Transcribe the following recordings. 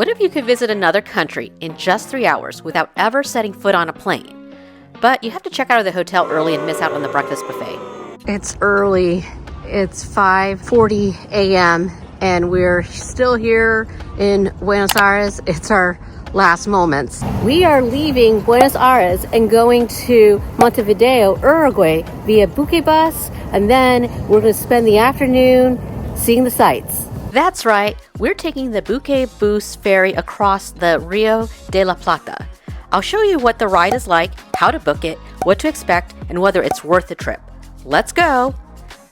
What if you could visit another country in just 3 hours without ever setting foot on a plane? But you have to check out of the hotel early and miss out on the breakfast buffet. It's early. It's 5:40 a.m. and we're still here in Buenos Aires. It's our last moments. We are leaving Buenos Aires and going to Montevideo, Uruguay via BuqueBus, and then we're going to spend the afternoon seeing the sights. That's right, we're taking the BuqueBus Ferry across the Rio de la Plata. I'll show you what the ride is like, how to book it, what to expect, and whether it's worth the trip. Let's go!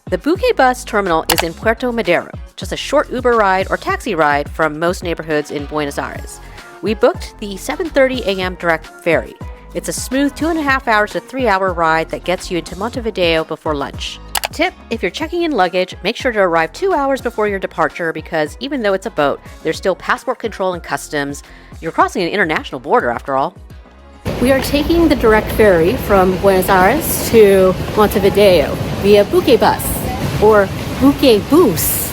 The BuqueBus terminal is in Puerta Madero, just a short Uber ride or taxi ride from most neighborhoods in Buenos Aires. We booked the 7:30 a.m. direct ferry. It's a smooth 2.5 hours to 3 hour ride that gets you into Montevideo before lunch. Tip, if you're checking in luggage, make sure to arrive 2 hours before your departure because even though it's a boat, there's still passport control and customs. You're crossing an international border after all. We are taking the direct ferry from Buenos Aires to Montevideo via BuqueBus or BuqueBus.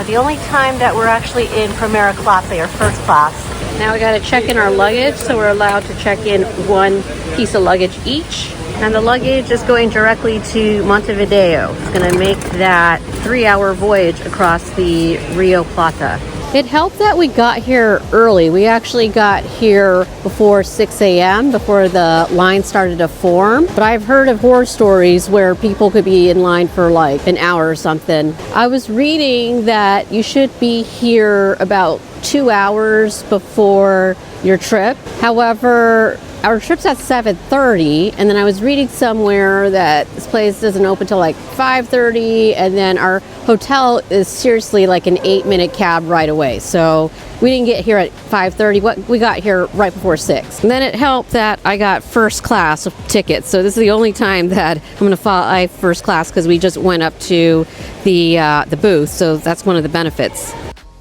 The only time that we're actually in Primera class, or first class. Now we got to check in our luggage, so we're allowed to check in one piece of luggage each. And the luggage is going directly to Montevideo. It's going to make that 3 hour voyage across the Rio Plata. It helped that we got here early. We actually got here before 6 a.m., before the line started to form. But I've heard of horror stories where people could be in line for like an hour or something. I was reading that you should be here about 2 hours before your trip. However, our trip's at 7:30, and then I was reading somewhere that this place doesn't open till like 5:30, and then our hotel is seriously like an 8-minute cab right away. So we didn't get here at 5:30. We got here right before 6. And then it helped that I got first class tickets. So this is the only time that I'm going to fly first class because we just went up to the booth. So that's one of the benefits.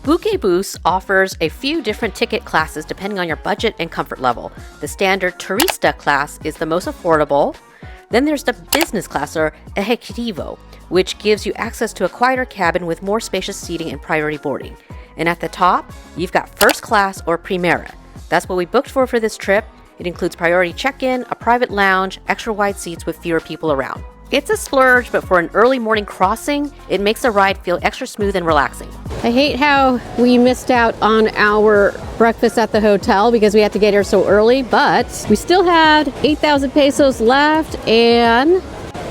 BuqueBus offers a few different ticket classes depending on your budget and comfort level. The standard Turista class is the most affordable. Then there's the business class or Ejecutivo, which gives you access to a quieter cabin with more spacious seating and priority boarding. And at the top, you've got first class or Primera. That's what we booked for this trip. It includes priority check-in, a private lounge, extra wide seats with fewer people around. It's a splurge, but for an early morning crossing, it makes the ride feel extra smooth and relaxing. I hate how we missed out on our breakfast at the hotel because we had to get here so early, but we still had 8,000 pesos left and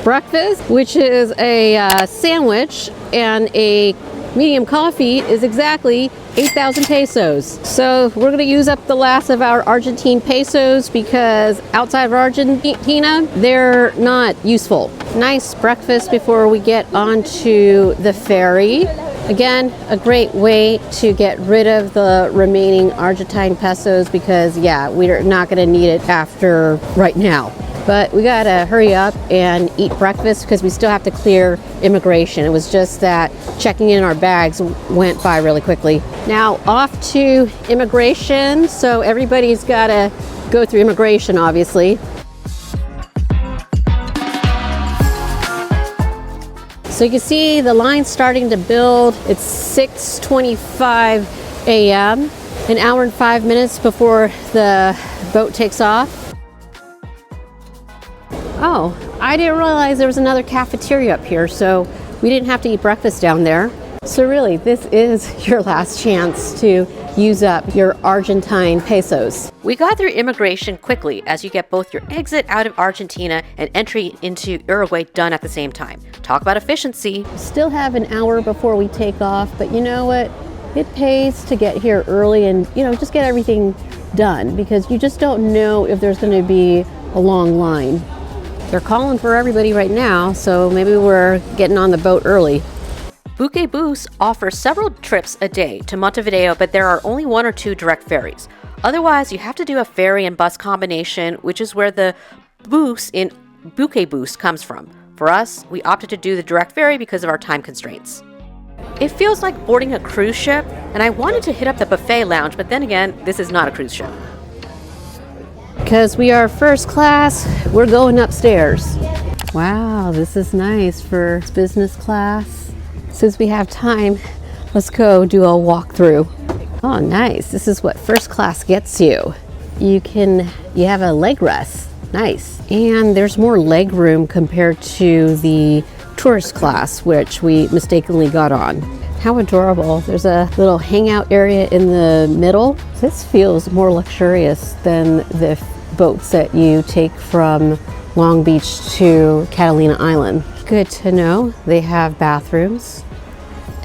breakfast, which is a sandwich and a medium coffee, is exactly 8,000 pesos. So we're going to use up the last of our Argentine pesos because outside of Argentina, they're not useful. Nice breakfast before we get onto the ferry. Again, a great way to get rid of the remaining Argentine pesos because, yeah, we're not going to need it after right now. But we got to hurry up and eat breakfast because we still have to clear immigration. It was just that checking in our bags went by really quickly. Now off to immigration. So everybody's got to go through immigration, obviously. So you can see the line starting to build. It's 6:25 a.m., an hour and 5 minutes before the boat takes off. Oh, I didn't realize there was another cafeteria up here, so we didn't have to eat breakfast down there. So really, this is your last chance to use up your Argentine pesos. We got through immigration quickly as you get both your exit out of Argentina and entry into Uruguay done at the same time. Talk about efficiency. Still have an hour before we take off, but you know what? It pays to get here early and, just get everything done because you just don't know if there's going to be a long line. They're calling for everybody right now, so maybe we're getting on the boat early. BuqueBus offers several trips a day to Montevideo, but there are only 1 or 2 direct ferries. Otherwise, you have to do a ferry and bus combination, which is where the bus in BuqueBus comes from. For us, we opted to do the direct ferry because of our time constraints. It feels like boarding a cruise ship, and I wanted to hit up the buffet lounge, but then again, this is not a cruise ship. Because we are first class, we're going upstairs. Wow, this is nice for business class. Since we have time, let's go do a walkthrough. Oh, nice. This is what first class gets you. You have a leg rest. Nice. And there's more leg room compared to the tourist class, which we mistakenly got on. How adorable. There's a little hangout area in the middle. This feels more luxurious than the boats that you take from Long Beach to Catalina Island. Good to know. They have bathrooms.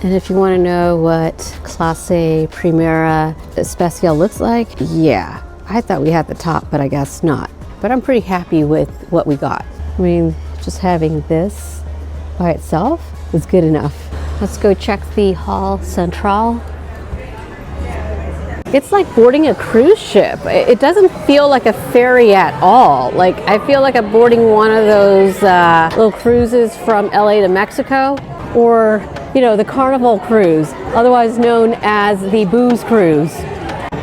And if you want to know what Clase Primera Especial looks like, yeah, I thought we had the top, but I guess not. But I'm pretty happy with what we got. I mean, just having this by itself is good enough. Let's go check the Hall Central. It's like boarding a cruise ship. It doesn't feel like a ferry at all. Like, I feel like I'm boarding one of those little cruises from LA to Mexico, or, you know, the Carnival cruise, otherwise known as the booze cruise.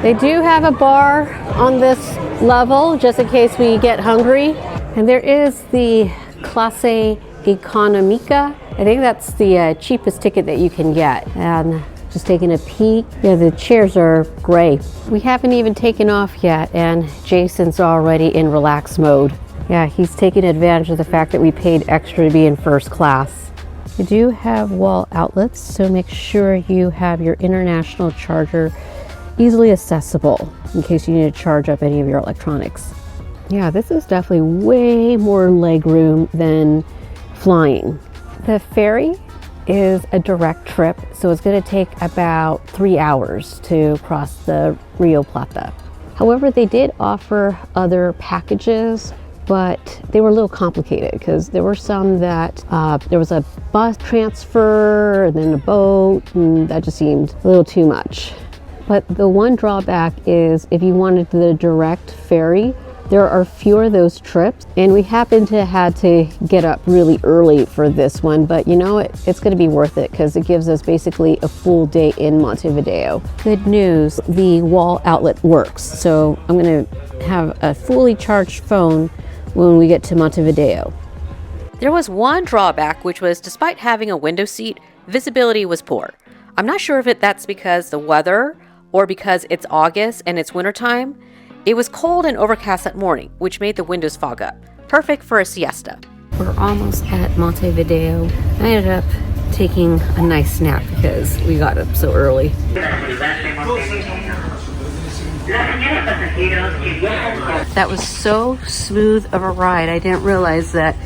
They do have a bar on this level, just in case we get hungry. And there is the Clase Economica. I think that's the cheapest ticket that you can get. And just taking a peek, yeah, the chairs are gray. We haven't even taken off yet, and Jason's already in relax mode. Yeah, he's taking advantage of the fact that we paid extra to be in first class. You do have wall outlets, so make sure you have your international charger easily accessible in case you need to charge up any of your electronics. Yeah, this is definitely way more leg room than flying. The ferry is a direct trip, so it's going to take about 3 hours to cross the Rio Plata. However, they did offer other packages, but they were a little complicated because there were some that there was a bus transfer and then a boat, and that just seemed a little too much. But the one drawback is if you wanted the direct ferry, there are fewer of those trips, and we happened to had to get up really early for this one, but you know, it's going to be worth it because it gives us basically a full day in Montevideo. Good news, the wall outlet works, so I'm going to have a fully charged phone when we get to Montevideo. There was one drawback, which was despite having a window seat, visibility was poor. I'm not sure if that's because the weather or because it's August and it's wintertime. It was cold and overcast that morning, which made the windows fog up. Perfect for a siesta. We're almost at Montevideo. I ended up taking a nice nap because we got up so early. That was so smooth of a ride. I didn't realize that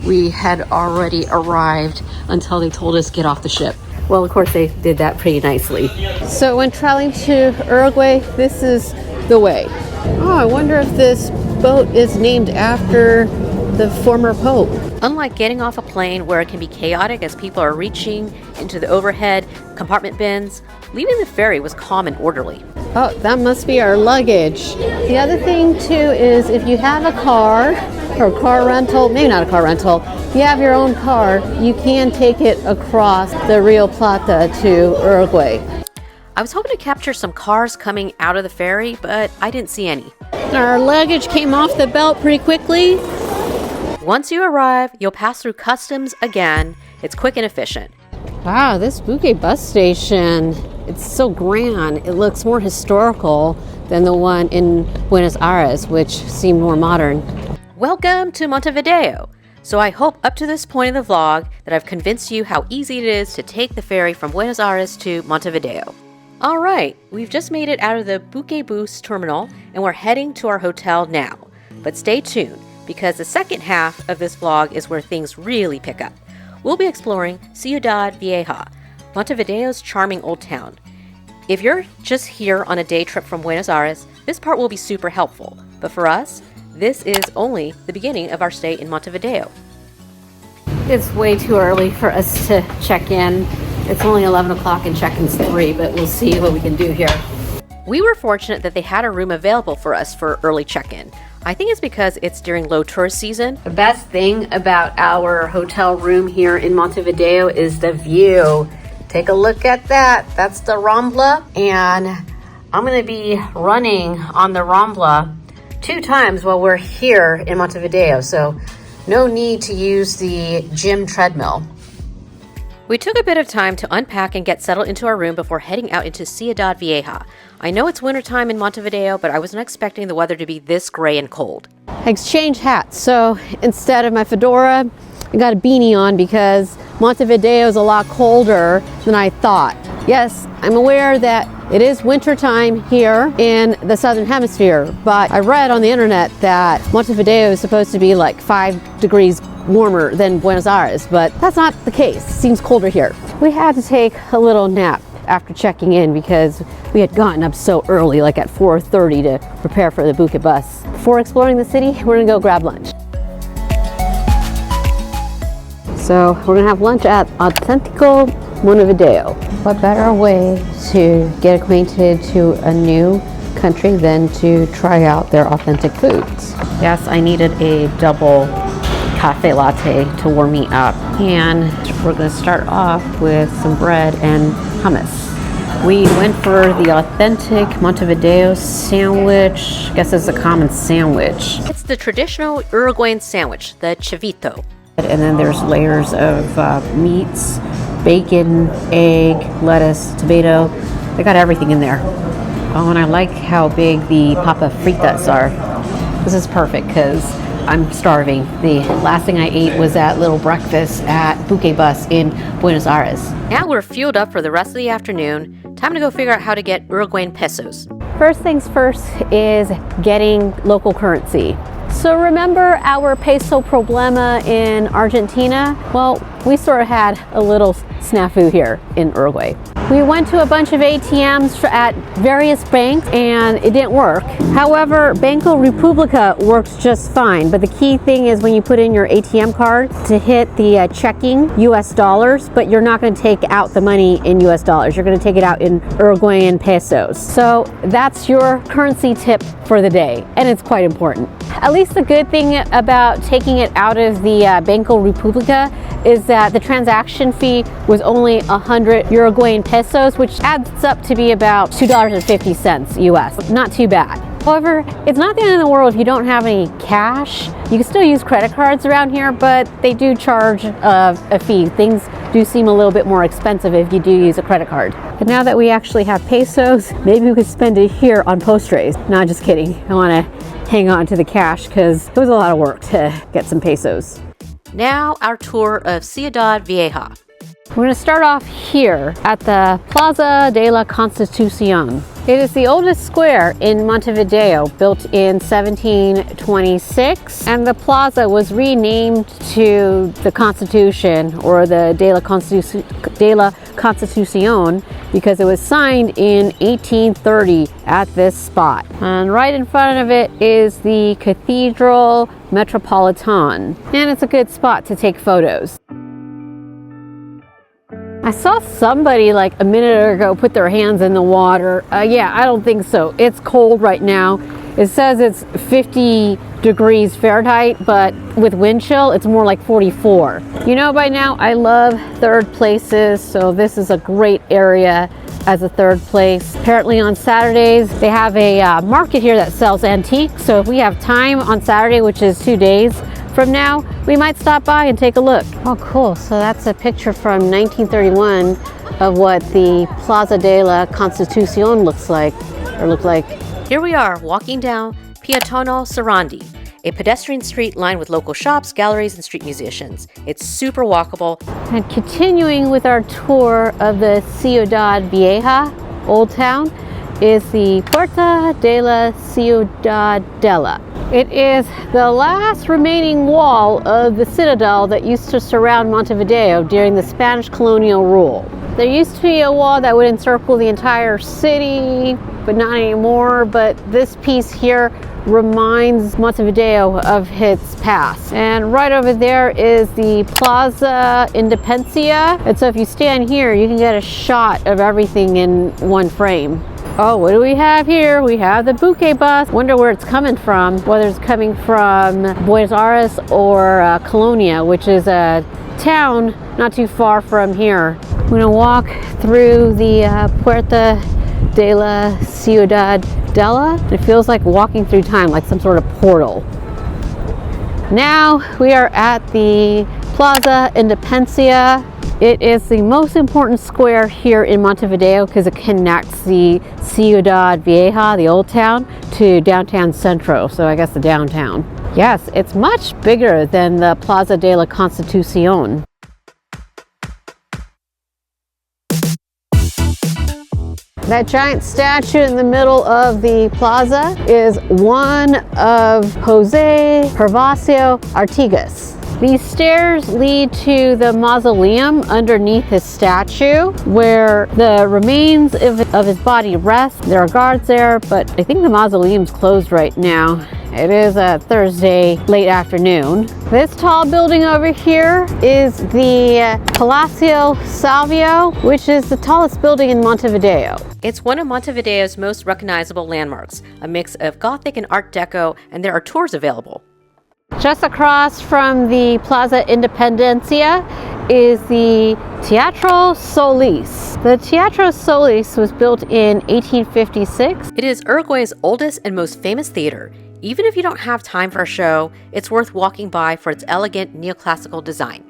we had already arrived until they told us get off the ship. Well, of course, they did that pretty nicely. So when traveling to Uruguay, this is the way. Oh, I wonder if this boat is named after the former Pope. Unlike getting off a plane where it can be chaotic as people are reaching into the overhead compartment bins, leaving the ferry was calm and orderly. Oh, that must be our luggage. The other thing too is if you have a car or car rental, maybe not a car rental, if you have your own car, you can take it across the Rio Plata to Uruguay. I was hoping to capture some cars coming out of the ferry, but I didn't see any. Our luggage came off the belt pretty quickly. Once you arrive, you'll pass through customs again. It's quick and efficient. Wow, this BuqueBus station, it's so grand. It looks more historical than the one in Buenos Aires, which seemed more modern. Welcome to Montevideo. So I hope up to this point in the vlog that I've convinced you how easy it is to take the ferry from Buenos Aires to Montevideo. All right, we've just made it out of the BuqueBus terminal and we're heading to our hotel now. But stay tuned because the second half of this vlog is where things really pick up. We'll be exploring Ciudad Vieja, Montevideo's charming old town. If you're just here on a day trip from Buenos Aires, this part will be super helpful. But for us, this is only the beginning of our stay in Montevideo. It's way too early for us to check in. It's only 11 o'clock and check-in's 3, but we'll see what we can do here. We were fortunate that they had a room available for us for early check-in. I think it's because it's during low tourist season. The best thing about our hotel room here in Montevideo is the view. Take a look at that. That's the Rambla, and I'm going to be running on the Rambla 2 times while we're here in Montevideo, so no need to use the gym treadmill. We took a bit of time to unpack and get settled into our room before heading out into Ciudad Vieja. I know it's wintertime in Montevideo, but I wasn't expecting the weather to be this gray and cold. I exchanged hats, so instead of my fedora, I got a beanie on because Montevideo is a lot colder than I thought. Yes, I'm aware that it is winter time here in the southern hemisphere, but I read on the internet that Montevideo is supposed to be like 5 degrees warmer than Buenos Aires, but that's not the case. It seems colder here. We had to take a little nap after checking in because we had gotten up so early, like at 4:30, to prepare for the BuqueBus. Before exploring the city, we're gonna go grab lunch. So we're gonna have lunch at Auténtico MVD. What better way to get acquainted to a new country than to try out their authentic foods? Yes, I needed a double cafe latte to warm me up, and we're going to start off with some bread and hummus. We went for the authentic Montevideo sandwich. I guess it's a common sandwich. It's the traditional Uruguayan sandwich, the chivito. And then there's layers of meats, bacon, egg, lettuce, tomato. They got everything in there. Oh, and I like how big the papa fritas are. This is perfect because I'm starving. The last thing I ate was that little breakfast at BuqueBus in Buenos Aires. Now we're fueled up for the rest of the afternoon. Time to go figure out how to get Uruguayan pesos. First things first is getting local currency. So remember our peso problema in Argentina? Well, we sort of had a little snafu here in Uruguay. We went to a bunch of ATMs at various banks and it didn't work. However, Banco Republica works just fine, but the key thing is when you put in your ATM card to hit the checking US dollars, but you're not going to take out the money in US dollars. You're going to take it out in Uruguayan pesos. So that's your currency tip for the day, and it's quite important. At least the good thing about taking it out of the Banco Republica is that the transaction fee was only 100 Uruguayan pesos, which adds up to be about $2.50 US. Not too bad. However, it's not the end of the world if you don't have any cash. You can still use credit cards around here, but they do charge a fee. Things do seem a little bit more expensive if you do use a credit card. But now that we actually have pesos, maybe we could spend it here on postres. No, just kidding. I want to hang on to the cash because it was a lot of work to get some pesos. Now our tour of Ciudad Vieja. We're going to start off here at the Plaza de la Constitución. It is the oldest square in Montevideo, built in 1726, and the plaza was renamed to the Constitution, or the de la Constitución, because it was signed in 1830 at this spot. And right in front of it is the Cathedral Metropolitan, and it's a good spot to take photos. I saw somebody like a minute ago put their hands in the water. Yeah, I don't think so. It's cold right now. It says it's 50 degrees Fahrenheit, but with wind chill, it's more like 44. You know, by now, I love third places, so this is a great area as a third place. Apparently on Saturdays, they have a market here that sells antiques, so if we have time on Saturday, which is 2 days from now, we might stop by and take a look. Oh, cool. So that's a picture from 1931 of what the Plaza de la Constitución looks like, or looked like. Here we are walking down Peotonal Sarandí, a pedestrian street lined with local shops, galleries, and street musicians. It's super walkable. And continuing with our tour of the Ciudad Vieja, Old Town, is the Puerta de la Ciudadela. It is the last remaining wall of the citadel that used to surround Montevideo during the Spanish colonial rule. There used to be a wall that would encircle the entire city, but not anymore. But this piece here reminds Montevideo of its past. And right over there is the Plaza Independencia. And so if you stand here, you can get a shot of everything in one frame. Oh, what do we have here? We have the BuqueBus. Wonder where it's coming from, whether it's coming from Buenos Aires or Colonia, which is a town not too far from here. I'm gonna walk through the Puerta de la Ciudadela. It feels like walking through time, like some sort of portal. Now we are at the Plaza Independencia. It is the most important square here in Montevideo because it connects the Ciudad Vieja, the old town, to downtown Centro, so I guess the downtown. Yes, it's much bigger than the Plaza de la Constitucion. That giant statue in the middle of the plaza is one of Jose Gervasio Artigas. These stairs lead to the mausoleum underneath his statue, where the remains of his body rest. There are guards there, but I think the mausoleum's closed right now. It is a Thursday late afternoon. This tall building over here is the Palacio Salvo, which is the tallest building in Montevideo. It's one of Montevideo's most recognizable landmarks, a mix of Gothic and Art Deco, and there are tours available. Just across from the Plaza Independencia is the Teatro Solis. The Teatro Solis was built in 1856. It is Uruguay's oldest and most famous theater. Even if you don't have time for a show, it's worth walking by for its elegant neoclassical design.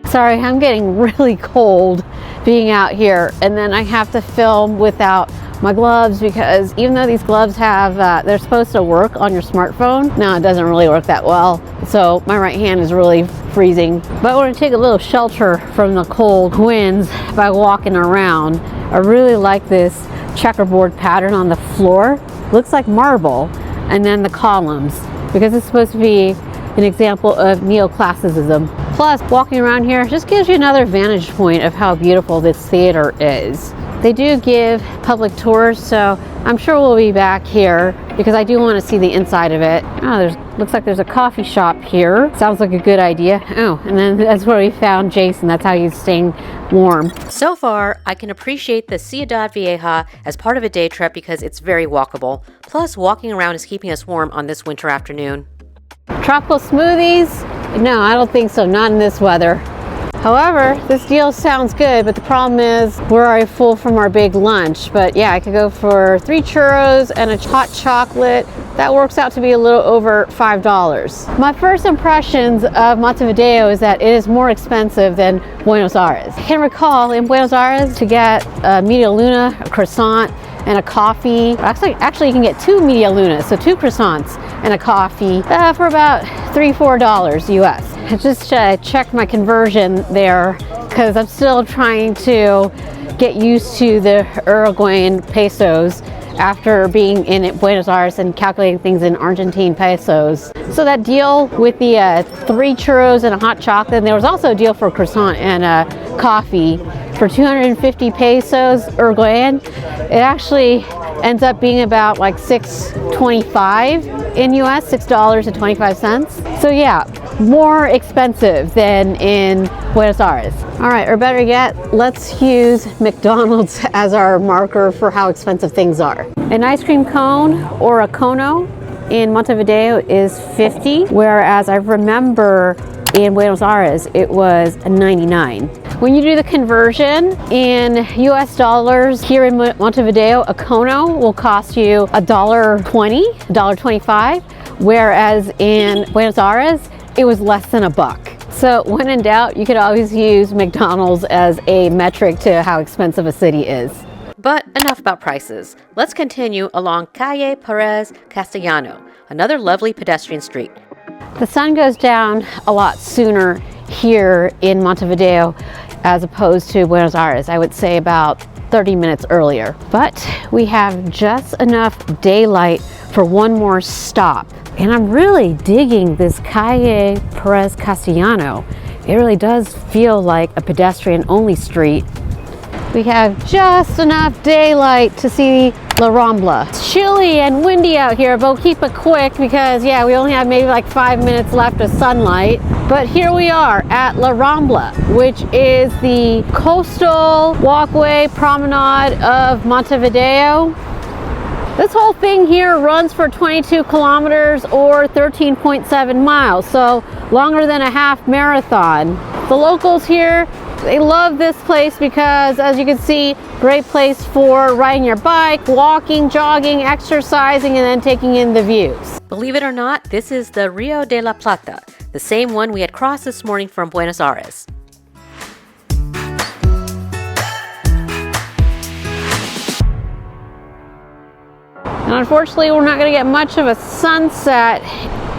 Sorry, I'm getting really cold being out here, and then I have to film without my gloves because even though these gloves have, they're supposed to work on your smartphone, no, it doesn't really work that well. So my right hand is really freezing. But we're gonna take a little shelter from the cold winds by walking around. I really like this checkerboard pattern on the floor. Looks like marble, and then the columns, because it's supposed to be an example of neoclassicism. Plus, walking around here just gives you another vantage point of how beautiful this theater is. They do give public tours, so I'm sure we'll be back here because I do want to see the inside of it. Oh, looks like there's a coffee shop here. Sounds like a good idea. Oh, and then that's where we found Jason. That's how he's staying warm. So far, I can appreciate the Ciudad Vieja as part of a day trip because it's very walkable. Plus, walking around is keeping us warm on this winter afternoon. Tropical smoothies? No, I don't think so. Not in this weather. However, this deal sounds good, but the problem is we're already full from our big lunch. But yeah, I could go for 3 churros and a hot chocolate. That works out to be a little over $5. My first impressions of Montevideo is that it is more expensive than Buenos Aires. I can recall in Buenos Aires to get a media luna, a croissant, and a coffee. Actually, you can get 2 media lunas, so 2 croissants and a coffee for about $3-4 US. I just checked my conversion there because I'm still trying to get used to the Uruguayan pesos after being in Buenos Aires and calculating things in Argentine pesos. So that deal with the 3 churros and a hot chocolate, and there was also a deal for a croissant and a coffee for 250 pesos Uruguayan. It actually ends up being about like $6.25 in US, $6.25. So yeah, more expensive than in Buenos Aires. All right, or better yet, let's use McDonald's as our marker for how expensive things are. An ice cream cone or a cono in Montevideo is 50, whereas I remember in Buenos Aires it was 99. When you do the conversion in US dollars, here in Montevideo, a cono will cost you $1.20, $1.25, whereas in Buenos Aires, it was less than $1. So when in doubt, you could always use McDonald's as a metric to how expensive a city is. But enough about prices. Let's continue along Calle Pérez Castellano, another lovely pedestrian street. The sun goes down a lot sooner here in Montevideo as opposed to Buenos Aires. I would say about 30 minutes earlier. But we have just enough daylight for one more stop. And I'm really digging this Calle Pérez Castellano. It really does feel like a pedestrian-only street. We have just enough daylight to see La Rambla. It's chilly and windy out here, but we'll keep it quick because, yeah, we only have maybe like 5 minutes left of sunlight. But here we are at La Rambla, which is the coastal walkway promenade of Montevideo. This whole thing here runs for 22 kilometers or 13.7 miles, so longer than a half marathon. The locals here, they love this place because, as you can see, great place for riding your bike, walking, jogging, exercising, and then taking in the views. Believe it or not, this is the Rio de la Plata, the same one we had crossed this morning from Buenos Aires. And unfortunately, we're not going to get much of a sunset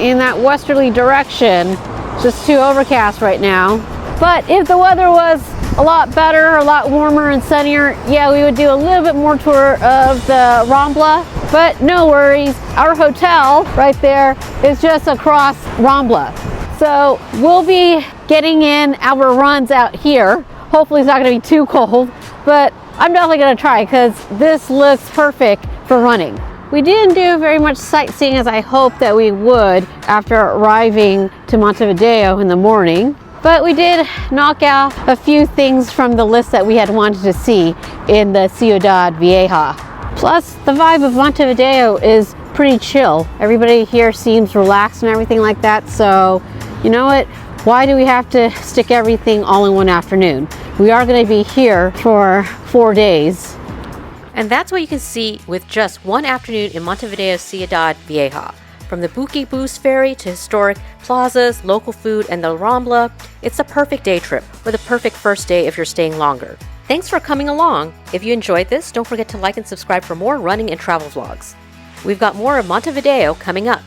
in that westerly direction. It's just too overcast right now. But if the weather was a lot better, a lot warmer and sunnier, yeah, we would do a little bit more tour of the Rambla. But no worries, our hotel right there is just across Rambla. So we'll be getting in our runs out here. Hopefully it's not going to be too cold, but I'm definitely going to try because this looks perfect for running. We didn't do very much sightseeing as I hoped that we would after arriving to Montevideo in the morning. But we did knock out a few things from the list that we had wanted to see in the Ciudad Vieja. Plus, the vibe of Montevideo is pretty chill. Everybody here seems relaxed and everything like that. So, you know what? Why do we have to stick everything all in one afternoon? We are going to be here for 4 days. And that's what you can see with just one afternoon in Montevideo's Ciudad Vieja. From the BuqueBus Ferry to historic plazas, local food, and the Rambla, it's a perfect day trip, or the perfect first day if you're staying longer. Thanks for coming along. If you enjoyed this, don't forget to like and subscribe for more running and travel vlogs. We've got more of Montevideo coming up.